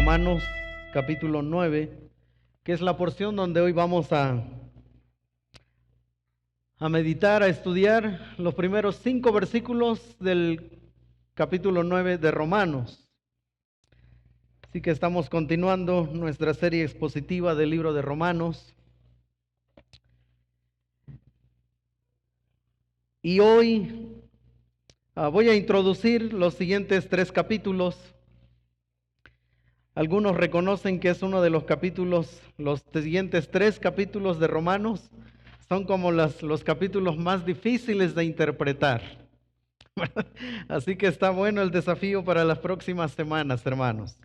Romanos capítulo 9, que es la porción donde hoy vamos a meditar, a estudiar los primeros 5 versículos del capítulo 9 de Romanos. Así que estamos continuando nuestra serie expositiva del libro de Romanos. Y hoy voy a introducir los siguientes 3 capítulos. Algunos reconocen que es uno de los capítulos, los siguientes 3 capítulos de Romanos son como los capítulos más difíciles de interpretar. Así que está bueno el desafío para las próximas semanas, hermanos.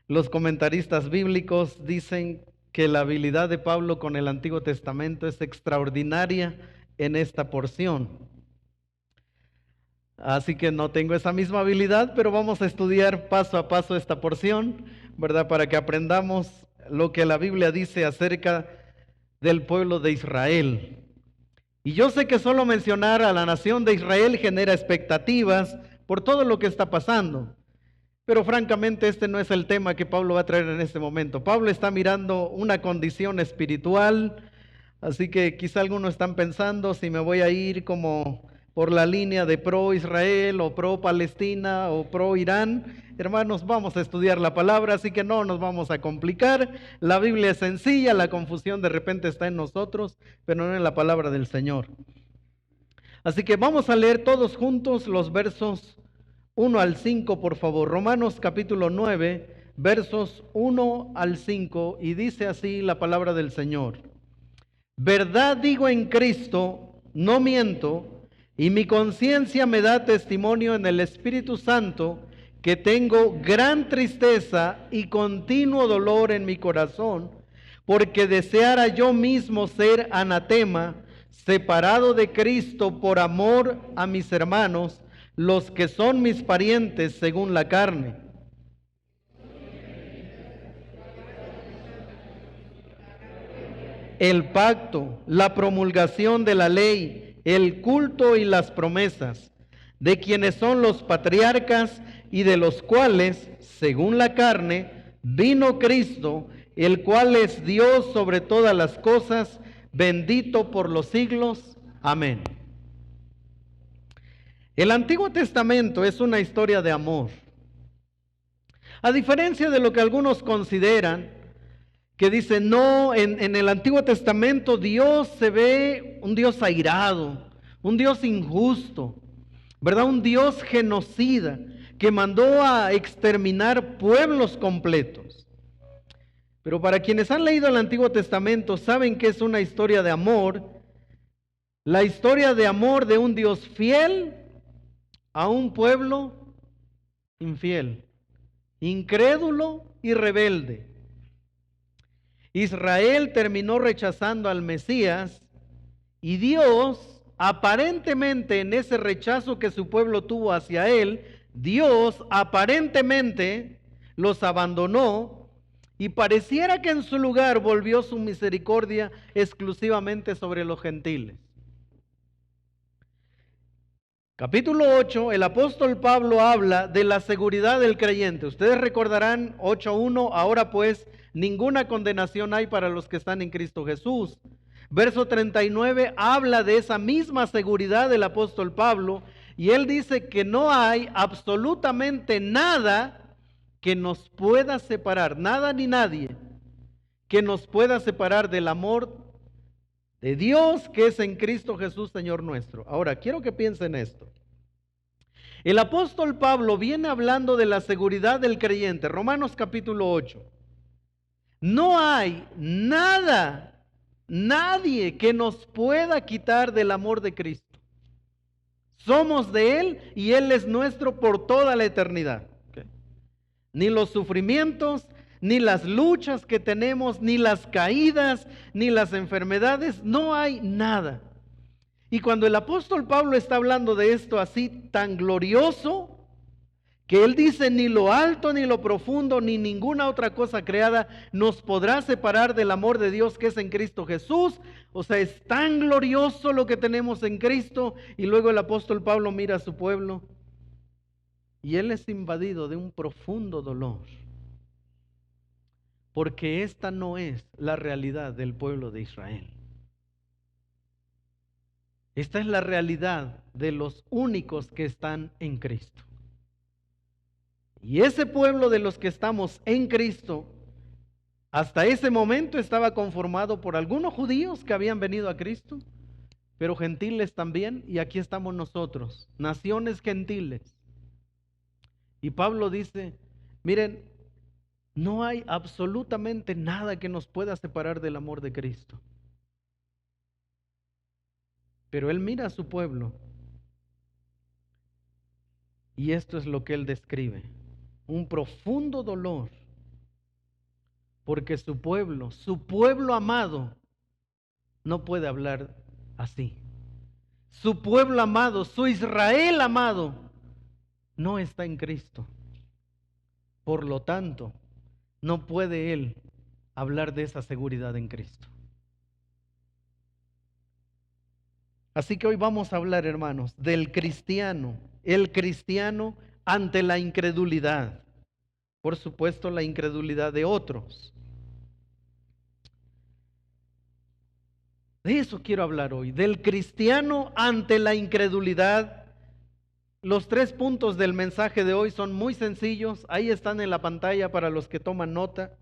Los comentaristas bíblicos dicen que la habilidad de Pablo con el Antiguo Testamento es extraordinaria en esta porción. Así que no tengo esa misma habilidad, pero vamos a estudiar paso a paso esta porción, ¿verdad? Para que aprendamos lo que la Biblia dice acerca del pueblo de Israel. Y yo sé que solo mencionar a la nación de Israel genera expectativas por todo lo que está pasando. Pero francamente este no es el tema que Pablo va a traer en este momento. Pablo está mirando una condición espiritual, así que quizá algunos están pensando si me voy a ir como por la línea de pro Israel o pro Palestina o pro Irán. Hermanos, vamos a estudiar la palabra, así que no nos vamos a complicar. La Biblia es sencilla, la confusión de repente está en nosotros, pero no en la palabra del Señor. Así que vamos a leer todos juntos los versos 1 al 5, por favor. Romanos capítulo 9, versos 1 al 5, y dice así la palabra del Señor. Verdad digo en Cristo, no miento, y mi conciencia me da testimonio en el Espíritu Santo que tengo gran tristeza y continuo dolor en mi corazón, porque deseara yo mismo ser anatema, separado de Cristo por amor a mis hermanos, los que son mis parientes según la carne. El pacto, la promulgación de la ley, el culto y las promesas, de quienes son los patriarcas y de los cuales, según la carne, vino Cristo, el cual es Dios sobre todas las cosas, bendito por los siglos. Amén. El Antiguo Testamento es una historia de amor. A diferencia de lo que algunos consideran, que dicen, no, en el Antiguo Testamento Dios se ve un Dios airado, un Dios injusto, ¿verdad? Un Dios genocida que mandó a exterminar pueblos completos. Pero para quienes han leído el Antiguo Testamento saben que es una historia de amor, la historia de amor de un Dios fiel a un pueblo infiel, incrédulo y rebelde. Israel terminó rechazando al Mesías y Dios, aparentemente en ese rechazo que su pueblo tuvo hacia él, Dios aparentemente los abandonó y pareciera que en su lugar volvió su misericordia exclusivamente sobre los gentiles. Capítulo 8, el apóstol Pablo habla de la seguridad del creyente. Ustedes recordarán 8:1, ahora pues ninguna condenación hay para los que están en Cristo Jesús. Verso 39 habla de esa misma seguridad del apóstol Pablo y él dice que no hay absolutamente nada que nos pueda separar, nada ni nadie que nos pueda separar del amor de Dios que es en Cristo Jesús, Señor nuestro. Ahora, quiero que piensen esto. El apóstol Pablo viene hablando de la seguridad del creyente. Romanos capítulo 8. No hay nada, nadie que nos pueda quitar del amor de Cristo. Somos de Él y Él es nuestro por toda la eternidad. Ni los sufrimientos, ni las luchas que tenemos, ni las caídas, ni las enfermedades, no hay nada. Y cuando el apóstol Pablo está hablando de esto así tan glorioso, que él dice ni lo alto, ni lo profundo, ni ninguna otra cosa creada nos podrá separar del amor de Dios que es en Cristo Jesús. O sea, es tan glorioso lo que tenemos en Cristo. Y luego el apóstol Pablo mira a su pueblo y él es invadido de un profundo dolor, porque esta no es la realidad del pueblo de Israel. Esta es la realidad de los únicos que están en Cristo. Y ese pueblo de los que estamos en Cristo, hasta ese momento estaba conformado por algunos judíos que habían venido a Cristo, pero gentiles también, y aquí estamos nosotros, naciones gentiles. Y Pablo dice, miren, no hay absolutamente nada que nos pueda separar del amor de Cristo. Pero él mira a su pueblo y esto es lo que él describe: un profundo dolor, porque su pueblo amado, no puede hablar así. Su pueblo amado, su Israel amado, no está en Cristo. Por lo tanto, no puede él hablar de esa seguridad en Cristo. Así que hoy vamos a hablar, hermanos, del cristiano, el cristiano ante la incredulidad. Por supuesto, la incredulidad de otros. De eso quiero hablar hoy, del cristiano ante la incredulidad. Los 3 puntos del mensaje de hoy son muy sencillos, ahí están en la pantalla para los que toman nota.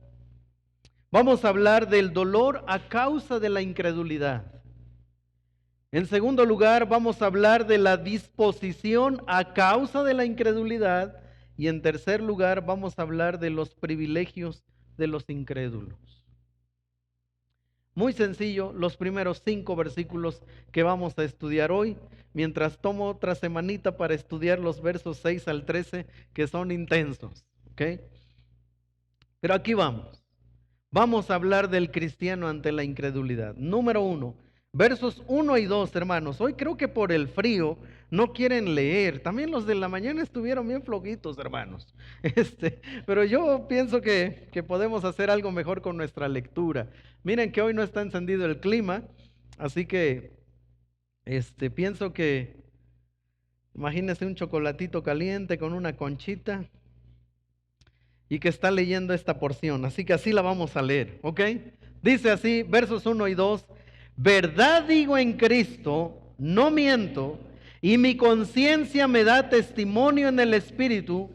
Vamos a hablar del dolor a causa de la incredulidad. En segundo lugar, vamos a hablar de la disposición a causa de la incredulidad. Y en tercer lugar, vamos a hablar de los privilegios de los incrédulos. Muy sencillo, los primeros 5 versículos que vamos a estudiar hoy, mientras tomo otra semanita para estudiar los versos 6 al 13, que son intensos, ¿ok? Pero aquí vamos. Vamos a hablar del cristiano ante la incredulidad. Número 1, versos 1 y 2, hermanos. Hoy creo que por el frío no quieren leer. También los de la mañana estuvieron bien flojitos, hermanos. Pero yo pienso que podemos hacer algo mejor con nuestra lectura. Miren que hoy no está encendido el clima, así que pienso que, imagínense un chocolatito caliente con una conchita y que está leyendo esta porción. Así que así la vamos a leer, ¿ok? Dice así, versos 1 y 2. Verdad digo en Cristo, no miento, y mi conciencia me da testimonio en el Espíritu.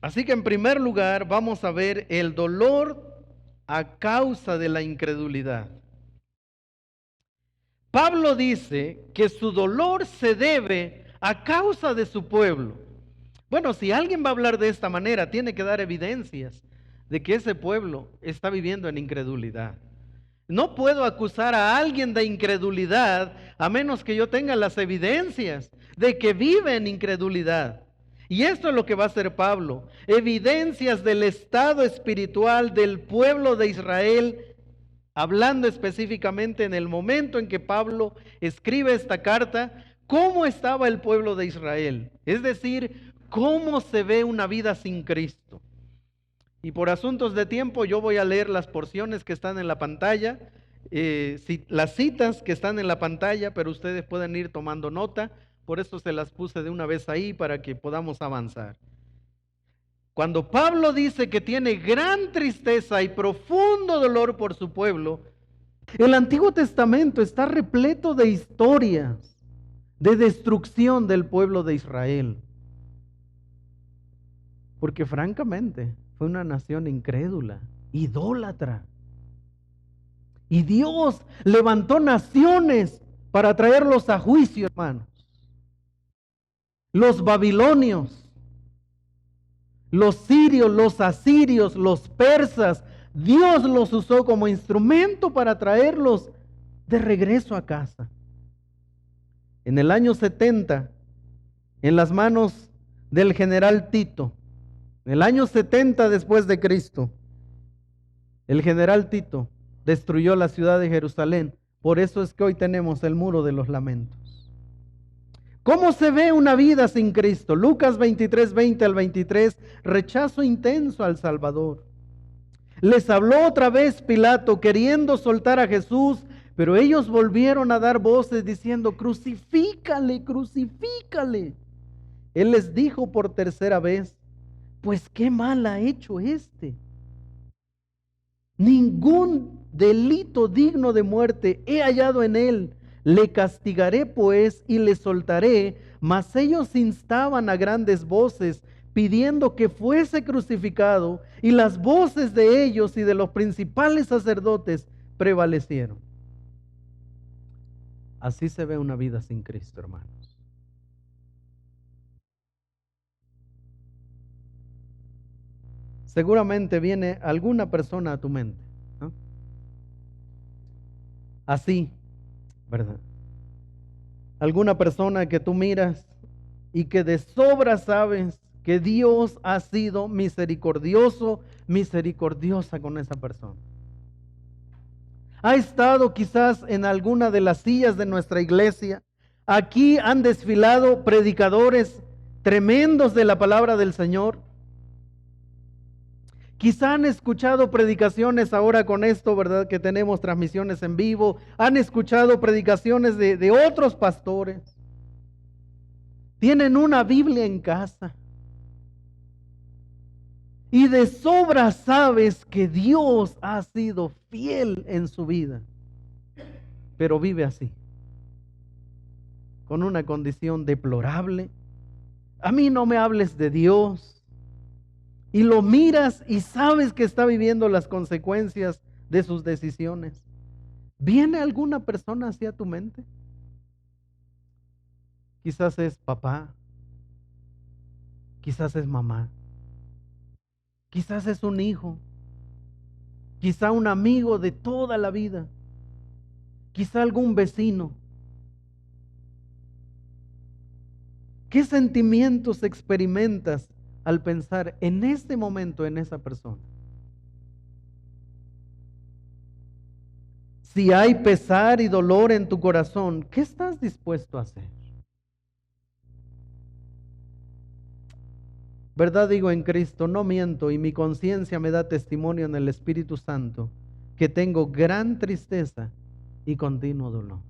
Así que en primer lugar vamos a ver el dolor a causa de la incredulidad. Pablo dice que su dolor se debe a causa de su pueblo. Bueno, si alguien va a hablar de esta manera, tiene que dar evidencias de que ese pueblo está viviendo en incredulidad. No puedo acusar a alguien de incredulidad a menos que yo tenga las evidencias de que vive en incredulidad. Y esto es lo que va a hacer Pablo. Evidencias del estado espiritual del pueblo de Israel, hablando específicamente en el momento en que Pablo escribe esta carta, cómo estaba el pueblo de Israel. Es decir, cómo se ve una vida sin Cristo. Y por asuntos de tiempo yo voy a leer las porciones que están en la pantalla, las citas que están en la pantalla, pero ustedes pueden ir tomando nota. Por eso se las puse de una vez ahí para que podamos avanzar. Cuando Pablo dice que tiene gran tristeza y profundo dolor por su pueblo, el Antiguo Testamento está repleto de historias de destrucción del pueblo de Israel. Porque francamente fue una nación incrédula, idólatra. Y Dios levantó naciones para traerlos a juicio, hermanos. Los babilonios, los sirios, los asirios, los persas, Dios los usó como instrumento para traerlos de regreso a casa. En el año 70, en las manos del general Tito, en el año 70 después de Cristo, el general Tito destruyó la ciudad de Jerusalén. Por eso es que hoy tenemos el muro de los lamentos. ¿Cómo se ve una vida sin Cristo? Lucas 23, 20 al 23, rechazo intenso al Salvador. Les habló otra vez Pilato queriendo soltar a Jesús, Pero ellos volvieron a dar voces diciendo, crucifícale, crucifícale. Él les dijo por tercera vez, pues qué mal ha hecho este. Ningún delito digno de muerte he hallado en él. Le castigaré pues y le soltaré. Mas ellos instaban a grandes voces, pidiendo que fuese crucificado, y las voces de ellos y de los principales sacerdotes prevalecieron. Así se ve una vida sin Cristo, hermanos. Seguramente viene alguna persona a tu mente, ¿no? Así, ¿verdad? Alguna persona que tú miras y que de sobra sabes que Dios ha sido misericordioso, misericordiosa con esa persona. Ha estado quizás en alguna de las sillas de nuestra iglesia. Aquí han desfilado predicadores tremendos de la palabra del Señor. Quizá han escuchado predicaciones ahora con esto, ¿verdad? Que tenemos transmisiones en vivo. Han escuchado predicaciones de otros pastores. Tienen una Biblia en casa. Y de sobra sabes que Dios ha sido fiel en su vida. Pero vive así, con una condición deplorable. A mí no me hables de Dios. Y lo miras y sabes que está viviendo las consecuencias de sus decisiones. ¿Viene alguna persona hacia tu mente? Quizás es papá, quizás es mamá, quizás es un hijo, quizá un amigo de toda la vida, quizá algún vecino. ¿Qué sentimientos experimentas al pensar en este momento en esa persona? Si hay pesar y dolor en tu corazón, ¿qué estás dispuesto a hacer? Verdad digo en Cristo, no miento, y mi conciencia me da testimonio en el Espíritu Santo que tengo gran tristeza y continuo dolor.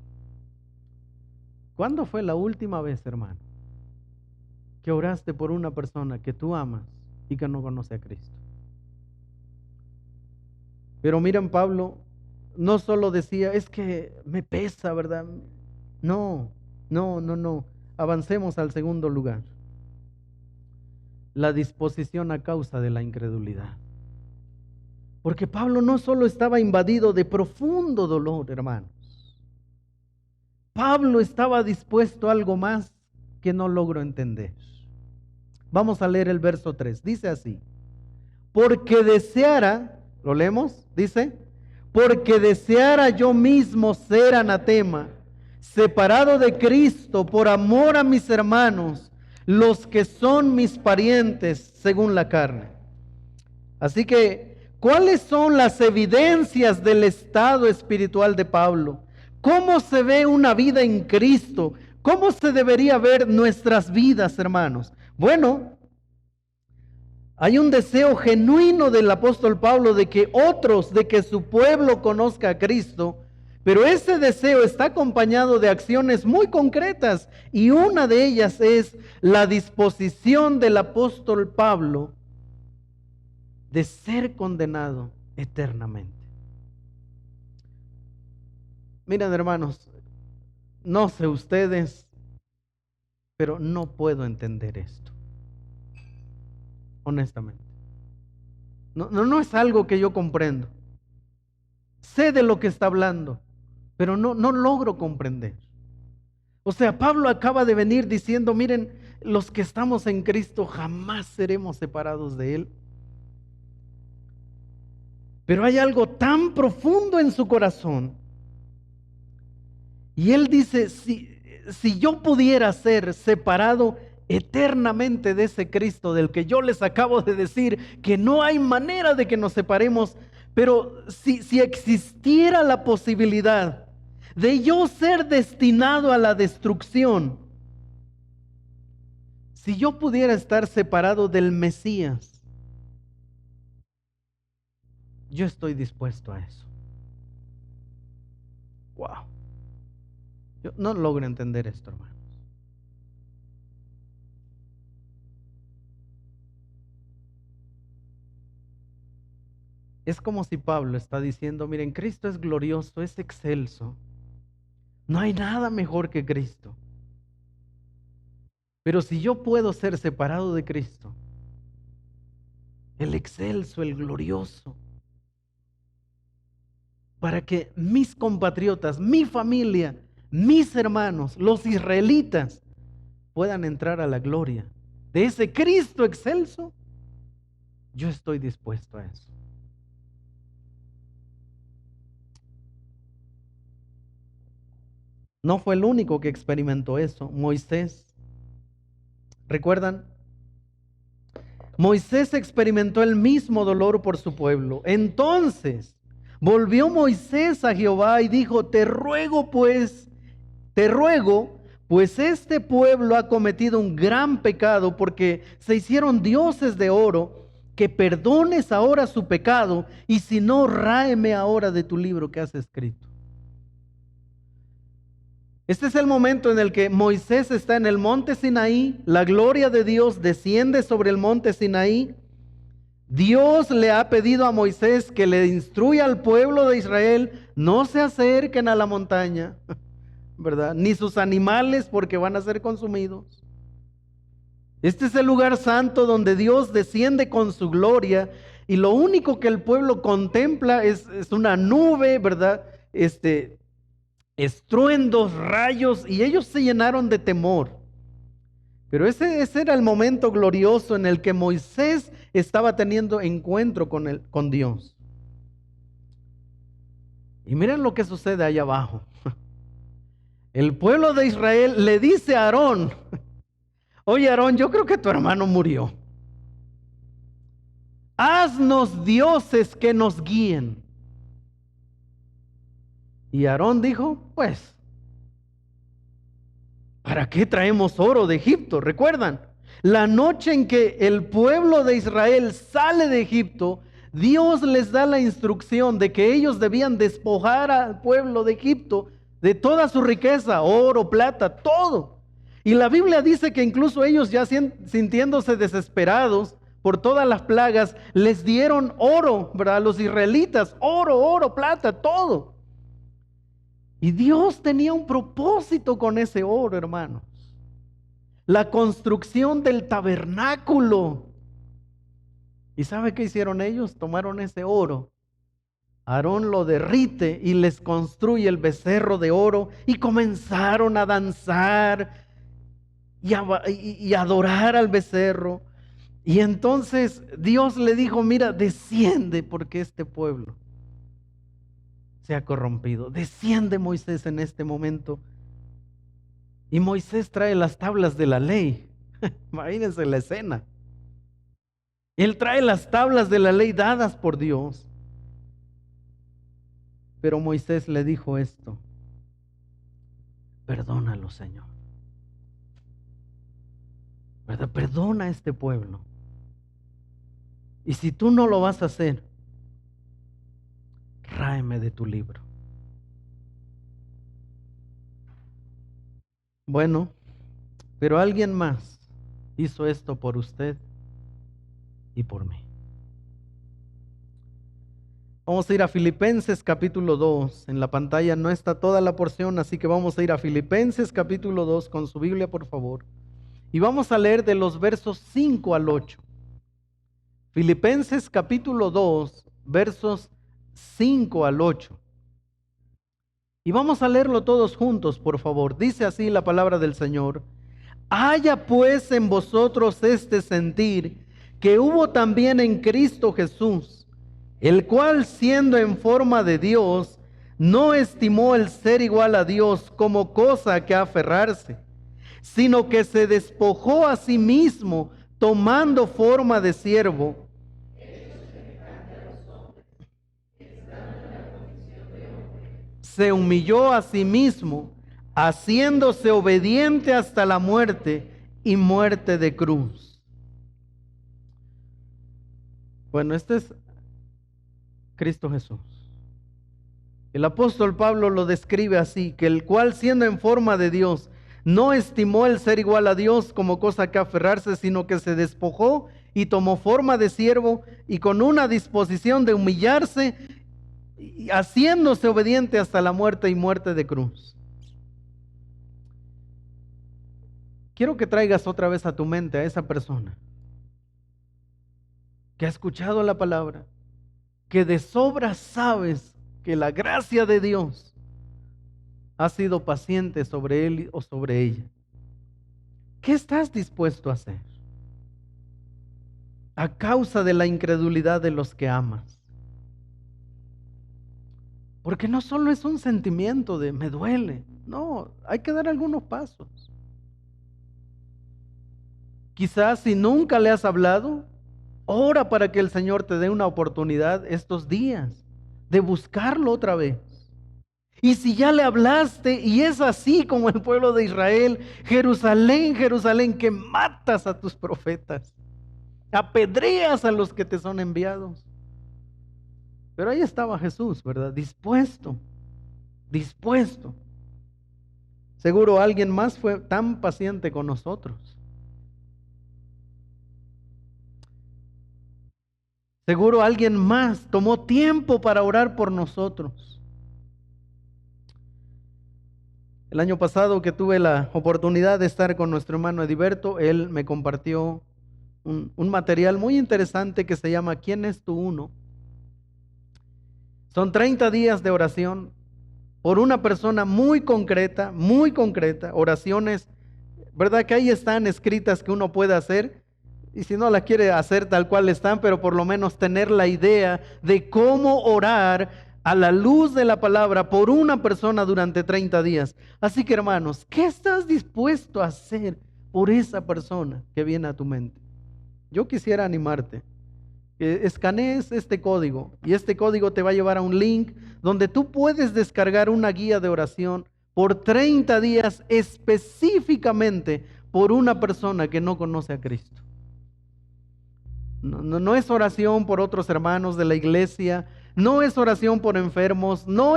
¿Cuándo fue la última vez, hermano, que oraste por una persona que tú amas y que no conoce a Cristo? Pero miren, Pablo no solo decía, es que me pesa, ¿verdad? No. Avancemos al segundo lugar. La disposición a causa de la incredulidad. Porque Pablo no solo estaba invadido de profundo dolor, hermanos. Pablo estaba dispuesto a algo más que no logro entender. Vamos a leer el verso 3. Dice así: porque deseara, ¿lo leemos? Dice, porque deseara yo mismo ser anatema, separado de Cristo por amor a mis hermanos, los que son mis parientes según la carne. Así que, ¿cuáles son las evidencias del estado espiritual de Pablo? ¿Cómo se ve una vida en Cristo? ¿Cómo se debería ver nuestras vidas, hermanos? Bueno, hay un deseo genuino del apóstol Pablo de que otros, de que su pueblo conozca a Cristo, pero ese deseo está acompañado de acciones muy concretas y una de ellas es la disposición del apóstol Pablo de ser condenado eternamente. Miren, hermanos, no sé ustedes, pero no puedo entender esto, honestamente. No es algo que yo comprendo. Sé de lo que está hablando, pero no logro comprender. O sea, Pablo acaba de venir diciendo, miren, los que estamos en Cristo jamás seremos separados de Él. Pero hay algo tan profundo en su corazón. Y él dice, si yo pudiera ser separado eternamente de ese Cristo del que yo les acabo de decir, que no hay manera de que nos separemos, pero si existiera la posibilidad de yo ser destinado a la destrucción, si yo pudiera estar separado del Mesías, yo estoy dispuesto a eso. Wow. Yo no logro entender esto, hermanos. Es como si Pablo está diciendo, miren, Cristo es glorioso, es excelso. No hay nada mejor que Cristo. Pero si yo puedo ser separado de Cristo, el excelso, el glorioso, para que mis compatriotas, mi familia, mis hermanos, los israelitas, puedan entrar a la gloria de ese Cristo excelso, yo estoy dispuesto a eso. No fue el único que experimentó eso. Moisés, ¿recuerdan? Moisés experimentó el mismo dolor por su pueblo. Entonces volvió Moisés a Jehová y dijo, te ruego, pues este pueblo ha cometido un gran pecado porque se hicieron dioses de oro, que perdones ahora su pecado y si no, ráeme ahora de tu libro que has escrito. Este es el momento en el que Moisés está en el monte Sinaí, la gloria de Dios desciende sobre el monte Sinaí. Dios le ha pedido a Moisés que le instruya al pueblo de Israel, no se acerquen a la montaña, ¿verdad? Ni sus animales porque van a ser consumidos. Este es el lugar santo donde Dios desciende con su gloria y lo único que el pueblo contempla es una nube, ¿verdad? Estruendos, rayos, y ellos se llenaron de temor. Pero ese era el momento glorioso en el que Moisés estaba teniendo encuentro con Dios. Y miren lo que sucede allá abajo. El pueblo de Israel le dice a Aarón, oye Aarón, yo creo que tu hermano murió. Haznos dioses que nos guíen. Y Aarón dijo, pues, ¿para qué traemos oro de Egipto? ¿Recuerdan? La noche en que el pueblo de Israel sale de Egipto, Dios les da la instrucción de que ellos debían despojar al pueblo de Egipto de toda su riqueza, oro, plata, todo. Y la Biblia dice que incluso ellos ya sintiéndose desesperados por todas las plagas, les dieron oro, ¿verdad? A los israelitas, oro, plata, todo. Y Dios tenía un propósito con ese oro, hermanos. La construcción del tabernáculo. ¿Y sabe qué hicieron ellos? Tomaron ese oro. Aarón lo derrite y les construye el becerro de oro y comenzaron a danzar y adorar al becerro. Y entonces Dios le dijo, mira, desciende porque este pueblo se ha corrompido. Desciende Moisés en este momento. Y Moisés trae las tablas de la ley. Imagínense la escena. Él trae las tablas de la ley dadas por Dios. Pero Moisés le dijo esto: perdónalo, Señor. ¿Verdad? Perdona a este pueblo. Y si tú no lo vas a hacer, ráeme de tu libro. Bueno, pero alguien más hizo esto por usted y por mí. Vamos a ir a Filipenses capítulo 2. En la pantalla no está toda la porción, así que vamos a ir a Filipenses capítulo 2 con su Biblia, por favor. Y vamos a leer de los versos 5 al 8. Filipenses capítulo 2, versos 5 al 8. Y vamos a leerlo todos juntos, por favor. Dice así la palabra del Señor. Haya pues en vosotros este sentir que hubo también en Cristo Jesús, el cual siendo en forma de Dios, no estimó el ser igual a Dios como cosa a que aferrarse, sino que se despojó a sí mismo, tomando forma de siervo. Se humilló a sí mismo, haciéndose obediente hasta la muerte y muerte de cruz. Bueno, este es Cristo Jesús. El apóstol Pablo lo describe así, que el cual siendo en forma de Dios, no estimó el ser igual a Dios como cosa que aferrarse, sino que se despojó y tomó forma de siervo y con una disposición de humillarse, y haciéndose obediente hasta la muerte y muerte de cruz. Quiero que traigas otra vez a tu mente a esa persona que ha escuchado la palabra, que de sobra sabes que la gracia de Dios ha sido paciente sobre él o sobre ella. ¿Qué estás dispuesto a hacer a causa de la incredulidad de los que amas? Porque no solo es un sentimiento de me duele, no, hay que dar algunos pasos. Quizás si nunca le has hablado, ora para que el Señor te dé una oportunidad estos días de buscarlo otra vez. Y si ya le hablaste y es así como el pueblo de Israel, Jerusalén, Jerusalén, que matas a tus profetas, apedreas a los que te son enviados. Pero ahí estaba Jesús, ¿verdad? Dispuesto. Seguro alguien más fue tan paciente con nosotros. Seguro alguien más tomó tiempo para orar por nosotros. El año pasado que tuve la oportunidad de estar con nuestro hermano Ediberto, él me compartió un material muy interesante que se llama ¿Quién es tu uno? Son 30 días de oración por una persona muy concreta, oraciones, ¿verdad? Que ahí están escritas que uno puede hacer. Y si no la quiere hacer tal cual están, pero por lo menos tener la idea de cómo orar a la luz de la palabra por una persona durante 30 días. Así que hermanos, ¿qué estás dispuesto a hacer por esa persona que viene a tu mente? Yo quisiera animarte, que escanees este código y este código te va a llevar a un link donde tú puedes descargar una guía de oración por 30 días específicamente por una persona que no conoce a Cristo. No es oración por otros hermanos de la iglesia, no es oración por enfermos, no.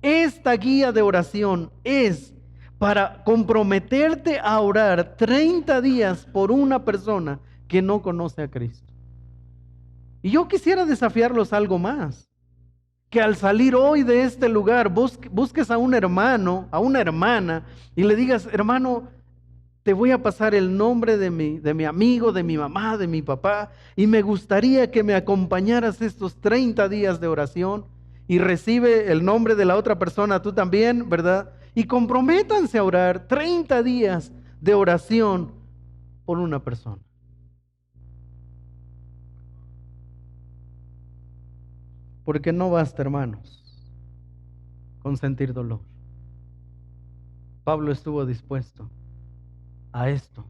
Esta guía de oración es para comprometerte a orar 30 días por una persona que no conoce a Cristo. Y yo quisiera desafiarlos a algo más, que al salir hoy de este lugar busques a un hermano, a una hermana y le digas, hermano, te voy a pasar el nombre de mi amigo, de mi mamá, de mi papá, y me gustaría que me acompañaras estos 30 días de oración, y recibe el nombre de la otra persona, tú también, ¿verdad? Y comprométanse a orar 30 días de oración por una persona. Porque no basta, hermanos, con sentir dolor. Pablo estuvo dispuesto a esto.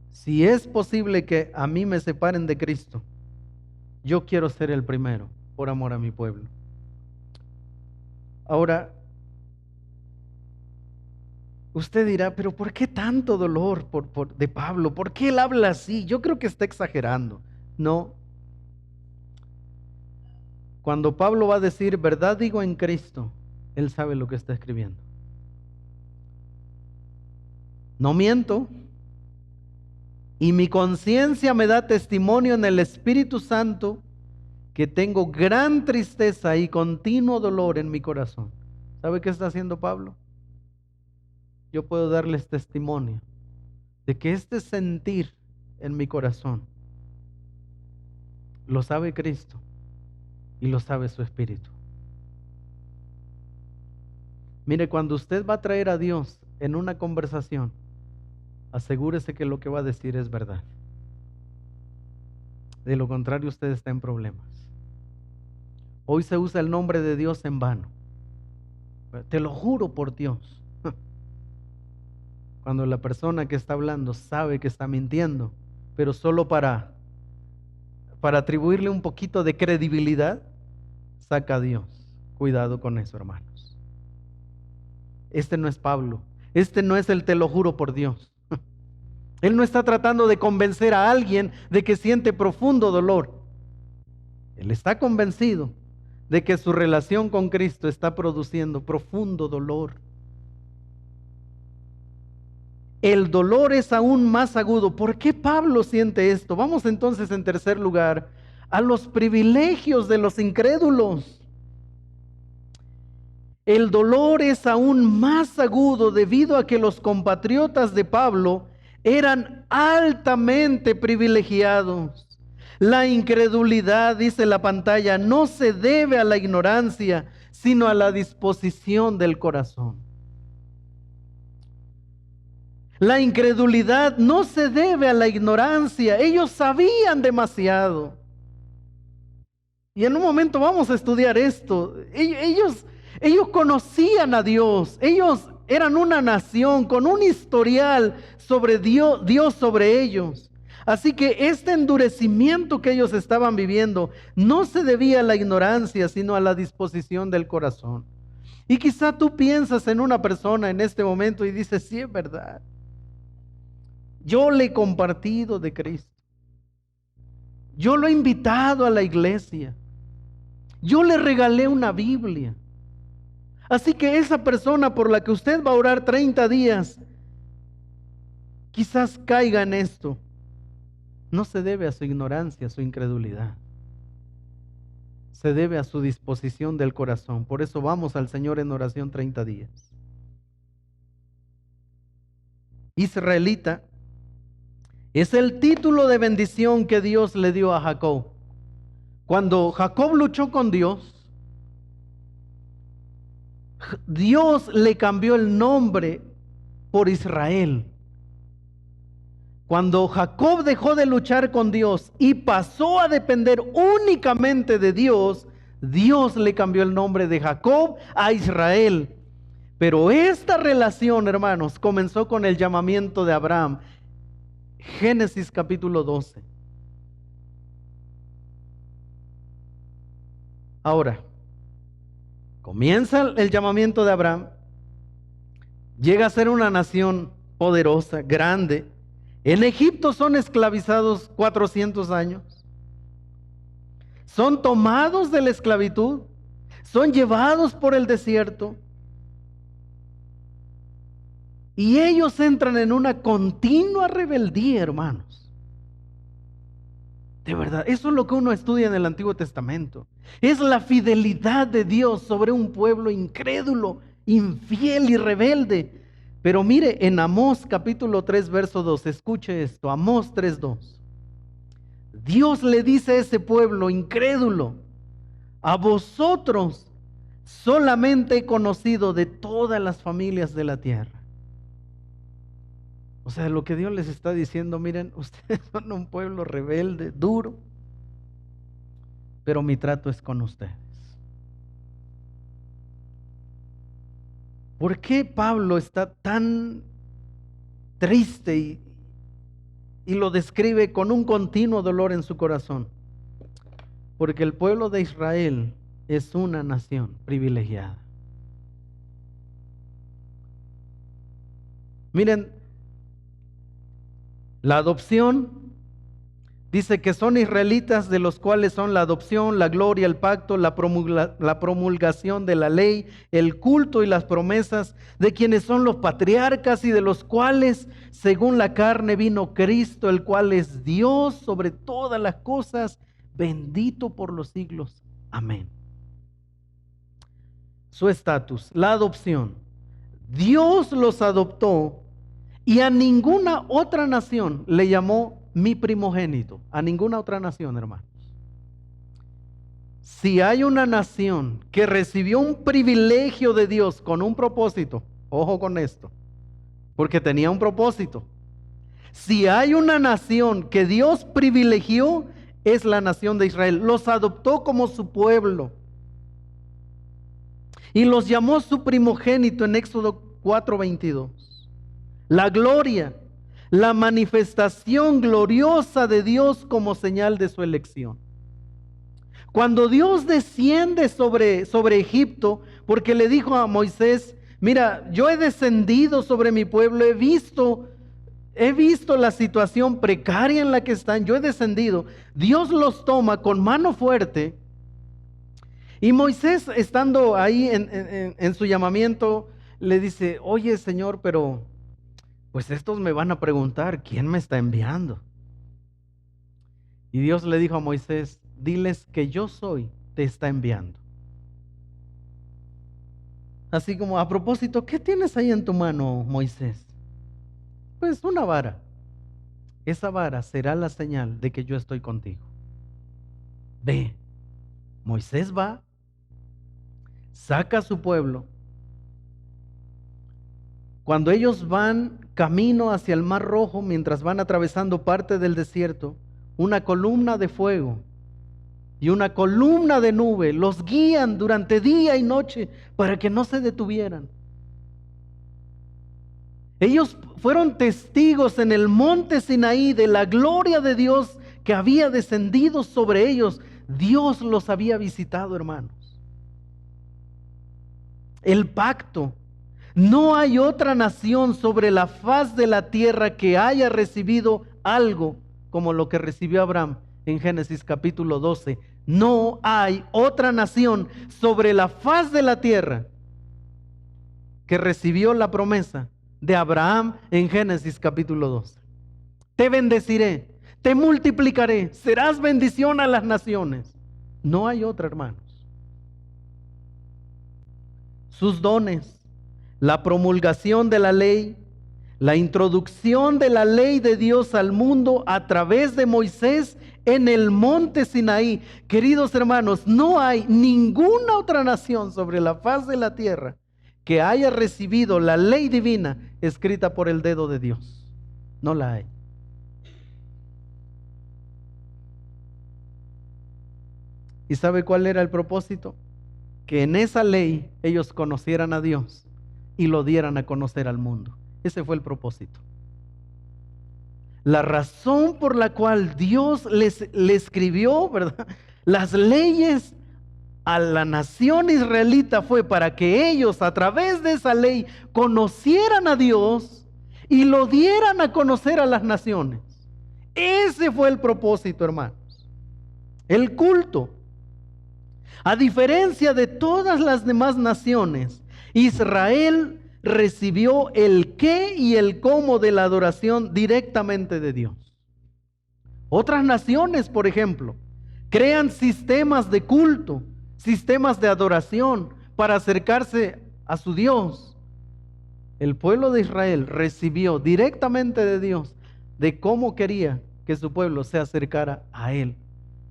Si es posible que a mí me separen de Cristo, yo quiero ser el primero por amor a mi pueblo. Ahora, usted dirá, pero ¿por qué tanto dolor de Pablo? ¿Por qué él habla así? Yo creo que está exagerando. No. Cuando Pablo va a decir, verdad digo en Cristo, él sabe lo que está escribiendo. No miento. Y mi conciencia me da testimonio en el Espíritu Santo que tengo gran tristeza y continuo dolor en mi corazón. ¿Sabe qué está haciendo Pablo? Yo puedo darles testimonio de que este sentir en mi corazón lo sabe Cristo y lo sabe su Espíritu. Mire, cuando usted va a traer a Dios en una conversación, asegúrese que lo que va a decir es verdad. De lo contrario, usted está en problemas. Hoy se usa el nombre de Dios en vano. Te lo juro por Dios. Cuando la persona que está hablando sabe que está mintiendo, pero solo para atribuirle un poquito de credibilidad, saca a Dios. Cuidado con eso, hermanos. Este no es Pablo. Este no es el te lo juro por Dios. Él no está tratando de convencer a alguien de que siente profundo dolor. Él está convencido de que su relación con Cristo está produciendo profundo dolor. El dolor es aún más agudo. ¿Por qué Pablo siente esto? Vamos entonces en tercer lugar a los privilegios de los incrédulos. El dolor es aún más agudo debido a que los compatriotas de Pablo eran altamente privilegiados. La incredulidad, dice la pantalla, no se debe a la ignorancia, sino a la disposición del corazón. La incredulidad no se debe a la ignorancia. Ellos sabían demasiado. Y en un momento vamos a estudiar esto. Ellos conocían a Dios. Ellos eran una nación con un historial sobre Dios sobre ellos. Así que este endurecimiento que ellos estaban viviendo no se debía a la ignorancia, sino a la disposición del corazón. Y quizá tú piensas en una persona en este momento y dices, sí, es verdad. Yo le he compartido de Cristo. Yo lo he invitado a la iglesia. Yo le regalé una Biblia. Así que esa persona por la que usted va a orar 30 días, quizás caiga en esto. No se debe a su ignorancia, a su incredulidad. Se debe a su disposición del corazón. Por eso vamos al Señor en oración 30 días. Israelita es el título de bendición que Dios le dio a Jacob. Cuando Jacob luchó con Dios, Dios le cambió el nombre por Israel. Cuando Jacob dejó de luchar con Dios y pasó a depender únicamente de Dios, Dios le cambió el nombre de Jacob a Israel. Pero esta relación, hermanos, comenzó con el llamamiento de Abraham. Génesis capítulo 12. Ahora, comienza el llamamiento de Abraham. Llega a ser una nación poderosa, grande. En Egipto son esclavizados 400 años. Son tomados de la esclavitud. Son llevados por el desierto. Y ellos entran en una continua rebeldía, hermanos. De verdad, eso es lo que uno estudia en el Antiguo Testamento. Es la fidelidad de Dios sobre un pueblo incrédulo, infiel y rebelde. Pero mire, en Amós capítulo 3, verso 2, escuche esto, Amós 3:2. Dios le dice a ese pueblo incrédulo, a vosotros solamente he conocido de todas las familias de la tierra. O sea, lo que Dios les está diciendo, miren, ustedes son un pueblo rebelde, duro, pero mi trato es con ustedes. ¿Por qué Pablo está tan triste y lo describe con un continuo dolor en su corazón? Porque el pueblo de Israel es una nación privilegiada. Miren, la adopción dice que son israelitas, de los cuales son la adopción, la gloria, el pacto, la promulgación de la ley, el culto y las promesas, de quienes son los patriarcas y de los cuales, según la carne, vino Cristo, el cual es Dios sobre todas las cosas, bendito por los siglos. Amén. Su estatus, la adopción. Dios los adoptó y a ninguna otra nación le llamó mi primogénito. A ninguna otra nación, hermanos. Si hay una nación que recibió un privilegio de Dios con un propósito, ojo con esto, porque tenía un propósito. Si hay una nación que Dios privilegió, es la nación de Israel. Los adoptó como su pueblo y los llamó su primogénito en Éxodo 4:22. La gloria, la manifestación gloriosa de Dios como señal de su elección. Cuando Dios desciende sobre Egipto, porque le dijo a Moisés, mira, yo he descendido sobre mi pueblo, he visto la situación precaria en la que están, yo he descendido. Dios los toma con mano fuerte Y Moisés, estando ahí en su llamamiento, le dice, oye Señor, pero pues estos me van a preguntar, ¿quién me está enviando? Y Dios le dijo a Moisés, diles que yo soy, te está enviando. Así como, a propósito, ¿qué tienes ahí en tu mano, Moisés? Pues una vara. Esa vara será la señal de que yo estoy contigo. Ve, Moisés va, saca a su pueblo. Cuando ellos van camino hacia el Mar Rojo, mientras van atravesando parte del desierto, una columna de fuego y una columna de nube los guían durante día y noche para que no se detuvieran. Ellos fueron testigos en el monte Sinaí de la gloria de Dios que había descendido sobre ellos. Dios los había visitado, hermanos. El pacto. No hay otra nación sobre la faz de la tierra que haya recibido algo como lo que recibió Abraham en Génesis capítulo 12. No hay otra nación sobre la faz de la tierra que recibió la promesa de Abraham en Génesis capítulo 12. Te bendeciré, te multiplicaré, serás bendición a las naciones. No hay otra, hermanos. Sus dones, la promulgación de la ley, la introducción de la ley de Dios al mundo a través de Moisés en el monte Sinaí. Queridos hermanos, no hay ninguna otra nación sobre la faz de la tierra que haya recibido la ley divina escrita por el dedo de Dios. No la hay. ¿Y sabe cuál era el propósito? Que en esa ley ellos conocieran a Dios y lo dieran a conocer al mundo. Ese fue el propósito. La razón por la cual Dios le escribió, ¿verdad?, las leyes a la nación israelita fue para que ellos a través de esa ley conocieran a Dios y lo dieran a conocer a las naciones. Ese fue el propósito, hermanos. El culto. A diferencia de todas las demás naciones, Israel recibió el qué y el cómo de la adoración directamente de Dios. Otras naciones, por ejemplo, crean sistemas de culto, sistemas de adoración para acercarse a su Dios. El pueblo de Israel recibió directamente de Dios de cómo quería que su pueblo se acercara a Él.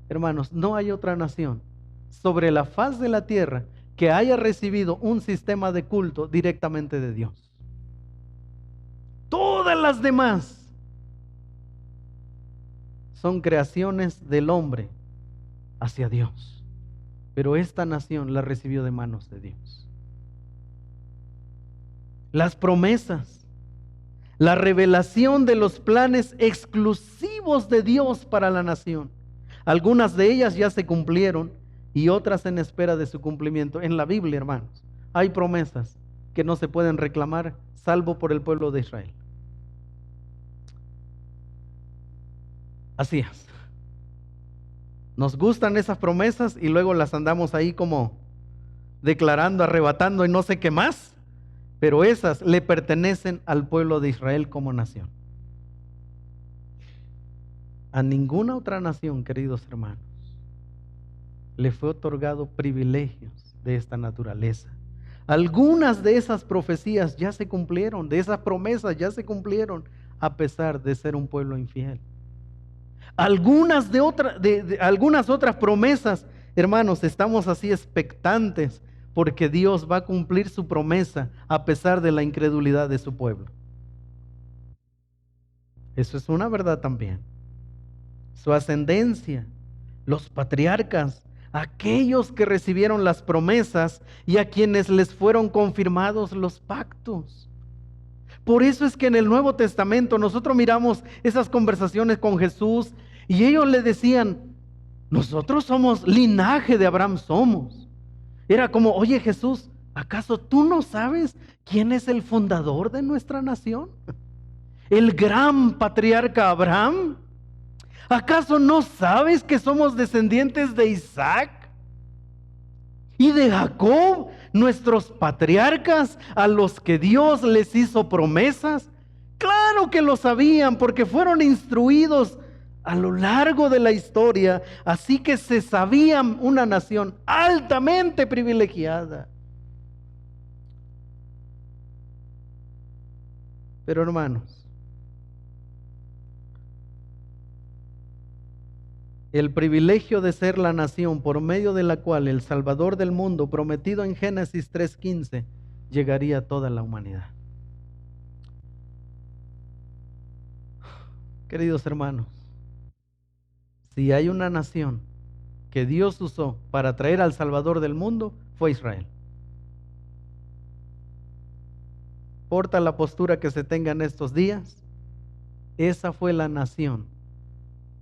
Hermanos, no hay otra nación sobre la faz de la tierra que haya recibido un sistema de culto directamente de Dios. Todas las demás son creaciones del hombre hacia Dios, pero esta nación la recibió de manos de Dios. Las promesas, la revelación de los planes exclusivos de Dios para la nación, algunas de ellas ya se cumplieron y otras en espera de su cumplimiento. En la Biblia, hermanos, hay promesas que no se pueden reclamar salvo por el pueblo de Israel. Así es. Nos gustan esas promesas y luego las andamos ahí como declarando, arrebatando y no sé qué más, pero esas le pertenecen al pueblo de Israel como nación. A ninguna otra nación, queridos hermanos, le fue otorgado privilegios de esta naturaleza. Algunas de esas profecías ya se cumplieron, de esas promesas ya se cumplieron, a pesar de ser un pueblo infiel. Algunas otras promesas, hermanos, estamos así expectantes porque Dios va a cumplir su promesa a pesar de la incredulidad de su pueblo. Eso es una verdad también. Su ascendencia, los patriarcas, aquellos que recibieron las promesas y a quienes les fueron confirmados los pactos. Por eso es que en el Nuevo Testamento nosotros miramos esas conversaciones con Jesús y ellos le decían, nosotros somos linaje de Abraham somos. Era como, oye Jesús, ¿acaso tú no sabes quién es el fundador de nuestra nación? El gran patriarca Abraham. ¿Acaso no sabes que somos descendientes de Isaac? Y de Jacob, nuestros patriarcas, a los que Dios les hizo promesas. Claro que lo sabían, porque fueron instruidos a lo largo de la historia. Así que se sabían una nación altamente privilegiada. Pero hermanos, el privilegio de ser la nación por medio de la cual el Salvador del mundo, prometido en Génesis 3:15, llegaría a toda la humanidad. Queridos hermanos, si hay una nación que Dios usó para traer al Salvador del mundo, fue Israel. Importa la postura que se tenga en estos días, esa fue la nación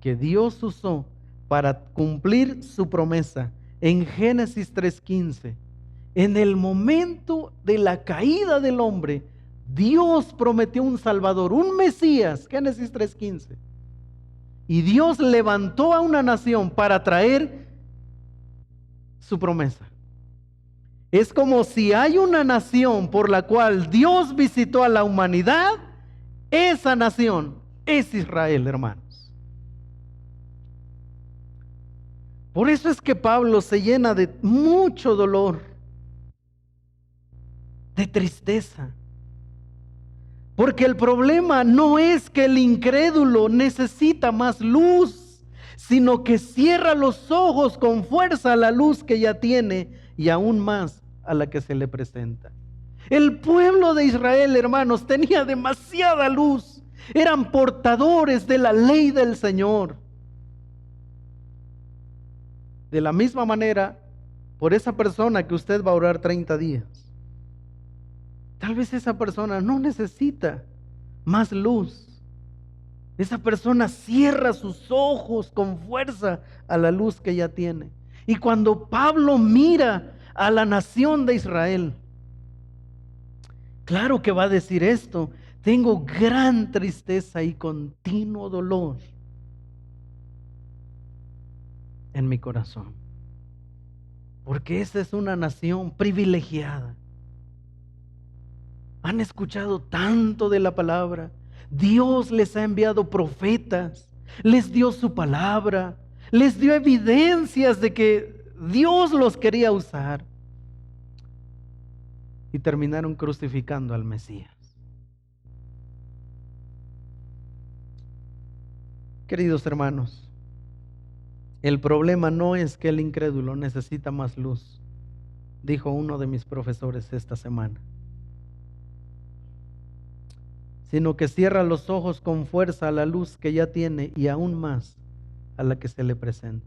que Dios usó para cumplir su promesa en Génesis 3:15. En el momento de la caída del hombre, Dios prometió un Salvador, un Mesías, Génesis 3:15. Y Dios levantó a una nación para traer su promesa. Es como si hay una nación por la cual Dios visitó a la humanidad, esa nación es Israel, hermanos. Por eso es que Pablo se llena de mucho dolor, de tristeza. Porque el problema no es que el incrédulo necesita más luz, sino que cierra los ojos con fuerza a la luz que ya tiene y aún más a la que se le presenta. El pueblo de Israel, hermanos, tenía demasiada luz. Eran portadores de la ley del Señor. De la misma manera, por esa persona que usted va a orar 30 días, tal vez esa persona no necesita más luz. Esa persona cierra sus ojos con fuerza a la luz que ya tiene. Y cuando Pablo mira a la nación de Israel, claro que va a decir esto: tengo gran tristeza y continuo dolor en mi corazón, porque esa es una nación privilegiada. Han escuchado tanto de la palabra. Dios les ha enviado profetas, les dio su palabra, les dio evidencias de que Dios los quería usar. Y terminaron crucificando al Mesías. Queridos hermanos, el problema no es que el incrédulo necesita más luz, dijo uno de mis profesores esta semana, sino que cierra los ojos con fuerza a la luz que ya tiene y aún más a la que se le presenta.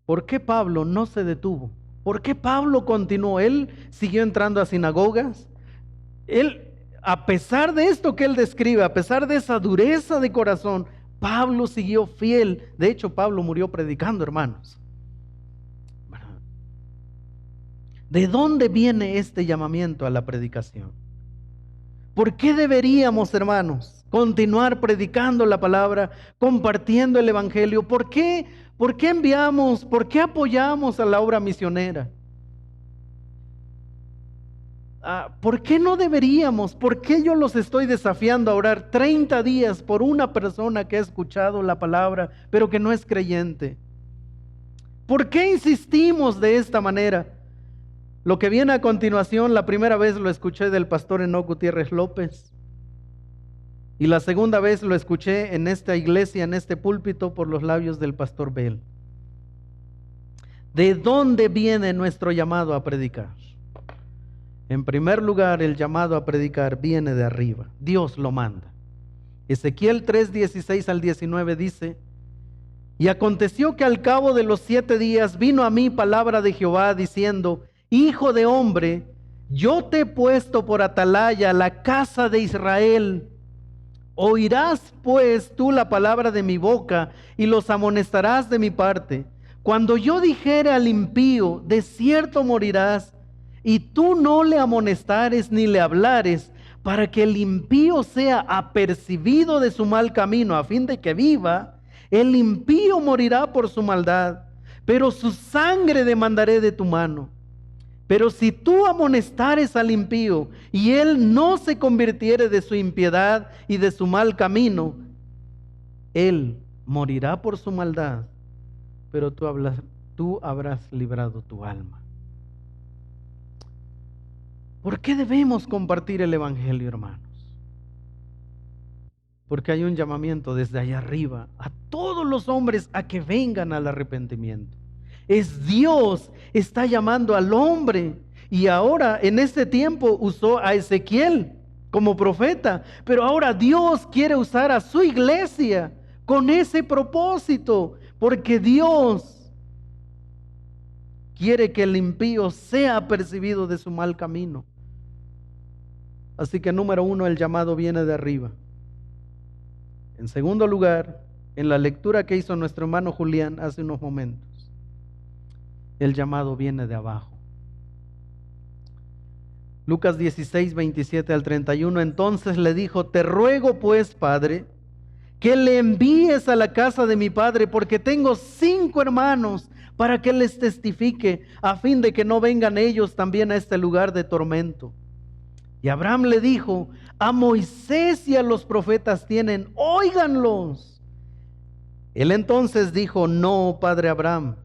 ¿Por qué Pablo no se detuvo? ¿Por qué Pablo continuó? Él siguió entrando a sinagogas. Él, a pesar de esto que él describe, a pesar de esa dureza de corazón, Pablo siguió fiel. De hecho, Pablo murió predicando, hermanos. ¿De dónde viene este llamamiento a la predicación? ¿Por qué deberíamos, hermanos, continuar predicando la palabra, compartiendo el evangelio? ¿Por qué enviamos, por qué apoyamos a la obra misionera? ¿Por qué no deberíamos? ¿Por qué yo los estoy desafiando a orar 30 días por una persona que ha escuchado la palabra, pero que no es creyente? ¿Por qué insistimos de esta manera? Lo que viene a continuación, la primera vez lo escuché del pastor Enoc Gutiérrez López. Y la segunda vez lo escuché en esta iglesia, en este púlpito, por los labios del pastor Bell. ¿De dónde viene nuestro llamado a predicar? En primer lugar, el llamado a predicar viene de arriba. Dios lo manda. Ezequiel 3:16 al 19 dice: y aconteció que al cabo de los 7 días vino a mí palabra de Jehová diciendo: hijo de hombre, yo te he puesto por atalaya la casa de Israel. Oirás pues tú la palabra de mi boca y los amonestarás de mi parte. Cuando yo dijere al impío, de cierto morirás, y tú no le amonestares ni le hablares, para que el impío sea apercibido de su mal camino, a fin de que viva, el impío morirá por su maldad. pero su sangre demandaré de tu mano. Pero si tú amonestares al impío y él no se convirtiere de su impiedad y de su mal camino, él morirá por su maldad, pero tú habrás librado tu alma. ¿Por qué debemos compartir el evangelio, hermanos? Porque hay un llamamiento desde allá arriba a todos los hombres a que vengan al arrepentimiento. Es Dios, está llamando al hombre. Y ahora en este tiempo usó a Ezequiel como profeta, pero ahora Dios quiere usar a su iglesia con ese propósito, porque Dios quiere que el impío sea apercibido de su mal camino. Así que número 1, el llamado viene de arriba. En segundo lugar, en la lectura que hizo nuestro hermano Julián hace unos momentos, el llamado viene de abajo. Lucas 16, 27 al 31, entonces le dijo, te ruego pues, Padre, que le envíes a la casa de mi padre, porque tengo 5 hermanos, para que les testifique, a fin de que no vengan ellos también a este lugar de tormento. Y Abraham le dijo, a Moisés y a los profetas tienen, óiganlos. Él entonces dijo, no, padre Abraham,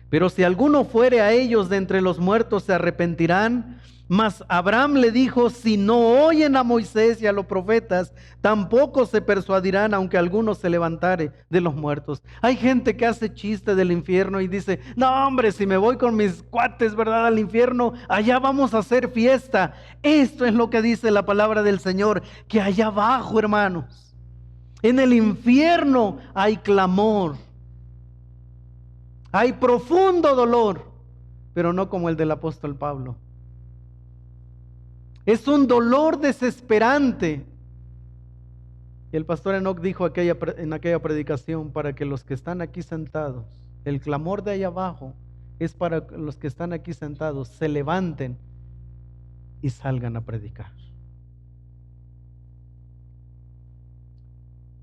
pero si alguno fuere a ellos de entre los muertos se arrepentirán. Mas Abraham le dijo, si no oyen a Moisés y a los profetas, tampoco se persuadirán, aunque alguno se levantare de los muertos. Hay gente que hace chiste del infierno y dice, no hombre, si me voy con mis cuates, ¿verdad?, al infierno, allá vamos a hacer fiesta. Esto es lo que dice la palabra del Señor, que allá abajo, hermanos, en el infierno hay clamor, hay profundo dolor, pero no como el del apóstol Pablo. Es un dolor desesperante. Y el pastor Enoch dijo en aquella predicación, para que los que están aquí sentados, el clamor de ahí abajo es para los que están aquí sentados, se levanten y salgan a predicar.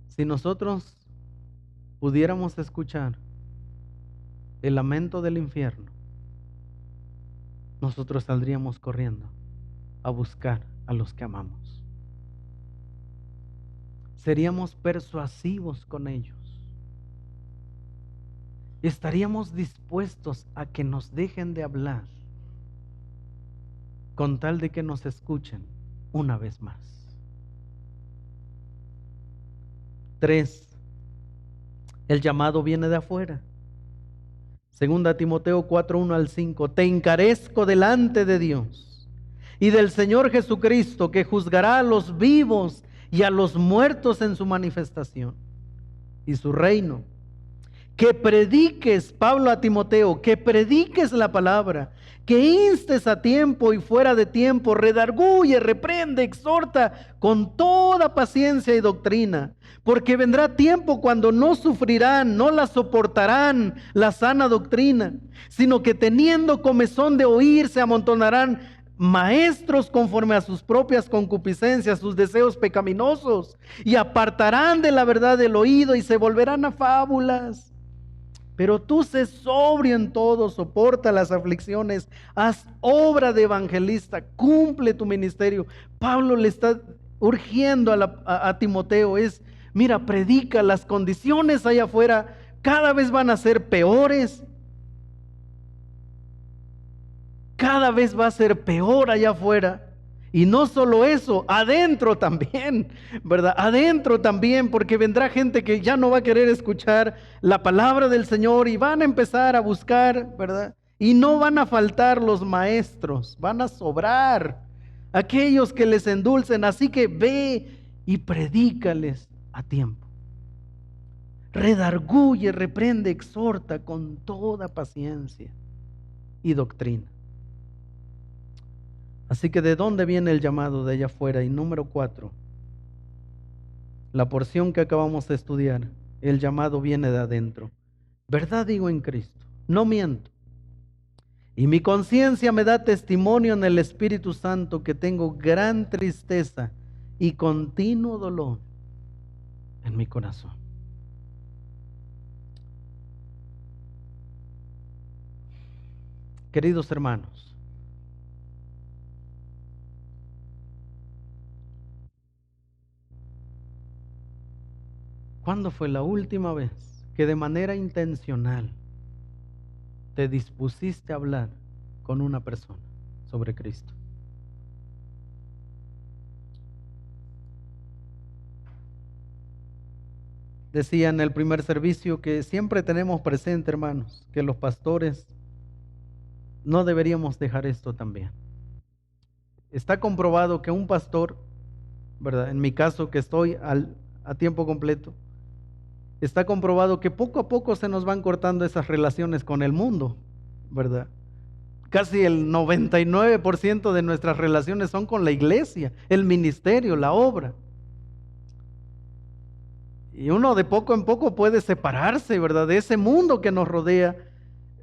Si nosotros pudiéramos escuchar el lamento del infierno, nosotros saldríamos corriendo a buscar a los que amamos. Seríamos persuasivos con ellos. Estaríamos dispuestos a que nos dejen de hablar con tal de que nos escuchen una vez más. 3. El llamado viene de afuera. Segunda Timoteo 4, 1 al 5. Te encarezco delante de Dios y del Señor Jesucristo, que juzgará a los vivos y a los muertos en su manifestación y su reino. Que prediques, Pablo a Timoteo, que prediques la palabra, que instes a tiempo y fuera de tiempo, redarguye, reprende, exhorta con toda paciencia y doctrina, porque vendrá tiempo cuando no sufrirán, no la soportarán la sana doctrina, sino que teniendo comezón de oír se amontonarán maestros conforme a sus propias concupiscencias, sus deseos pecaminosos, y apartarán de la verdad el oído y se volverán a fábulas. Pero tú sé sobrio en todo, soporta las aflicciones, haz obra de evangelista, cumple tu ministerio. Pablo le está urgiendo a Timoteo, mira, predica, las condiciones allá afuera cada vez van a ser peores. Cada vez va a ser peor allá afuera. Y no solo eso, adentro también, ¿verdad? Adentro también, porque vendrá gente que ya no va a querer escuchar la palabra del Señor y van a empezar a buscar, ¿verdad? Y no van a faltar los maestros, van a sobrar aquellos que les endulcen. Así que ve y predícales a tiempo. Redarguye, reprende, exhorta con toda paciencia y doctrina. Así que ¿de dónde viene el llamado? De allá afuera. Y número 4, la porción que acabamos de estudiar, el llamado viene de adentro. Verdad digo en Cristo, no miento. Y mi conciencia me da testimonio en el Espíritu Santo que tengo gran tristeza y continuo dolor en mi corazón. Queridos hermanos, ¿cuándo fue la última vez que de manera intencional te dispusiste a hablar con una persona sobre Cristo? Decía en el primer servicio que siempre tenemos presente, hermanos, que los pastores no deberíamos dejar esto también. Está comprobado que un pastor, ¿verdad? En mi caso, que estoy a tiempo completo, está comprobado que poco a poco se nos van cortando esas relaciones con el mundo, ¿verdad? Casi el 99% de nuestras relaciones son con la iglesia, el ministerio, la obra. Y uno de poco en poco puede separarse, ¿verdad?, de ese mundo que nos rodea.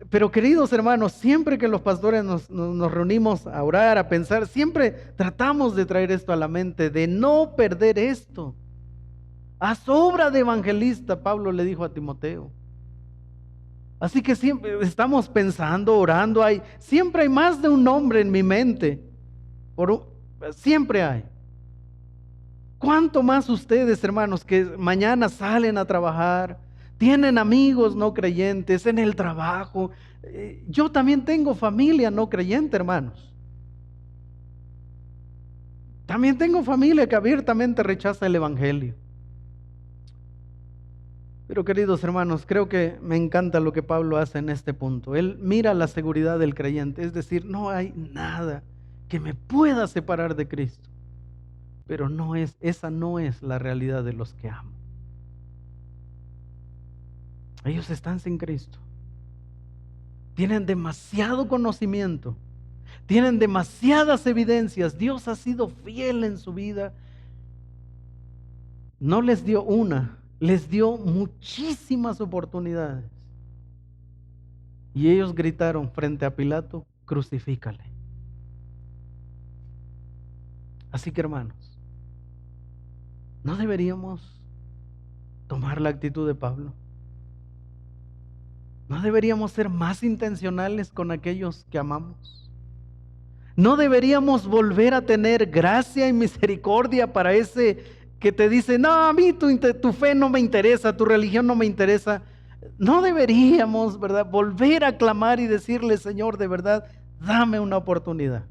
Pero queridos hermanos, siempre que los pastores nos reunimos a orar, a pensar, siempre tratamos de traer esto a la mente, de no perder esto. Haz obra de evangelista, Pablo le dijo a Timoteo. Así que siempre estamos pensando, orando, siempre hay más de un nombre en mi mente. Siempre hay. ¿Cuánto más ustedes, hermanos, que mañana salen a trabajar, tienen amigos no creyentes en el trabajo? Yo también tengo familia no creyente, hermanos. También tengo familia que abiertamente rechaza el evangelio. Pero queridos hermanos, creo que me encanta lo que Pablo hace en este punto. Él mira la seguridad del creyente, es decir, no hay nada que me pueda separar de Cristo. Pero esa no es la realidad de los que amo. Ellos están sin Cristo. Tienen demasiado conocimiento. Tienen demasiadas evidencias. Dios ha sido fiel en su vida. No les dio una, les dio muchísimas oportunidades. Y ellos gritaron frente a Pilato: crucifícale. Así que, hermanos, ¿no deberíamos tomar la actitud de Pablo? ¿No deberíamos ser más intencionales con aquellos que amamos? ¿No deberíamos volver a tener gracia y misericordia para ese que te dice: no, a mí tu fe no me interesa, tu religión no me interesa? ¿No deberíamos, verdad, volver a clamar y decirle: Señor, de verdad, dame una oportunidad?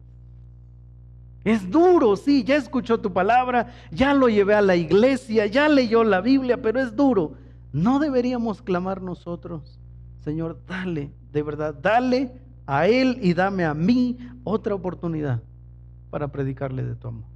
Es duro, sí, ya escuchó tu palabra, ya lo llevé a la iglesia, ya leyó la Biblia, pero es duro. ¿No deberíamos clamar nosotros: Señor, dale, de verdad, dale a él y dame a mí otra oportunidad para predicarle de tu amor?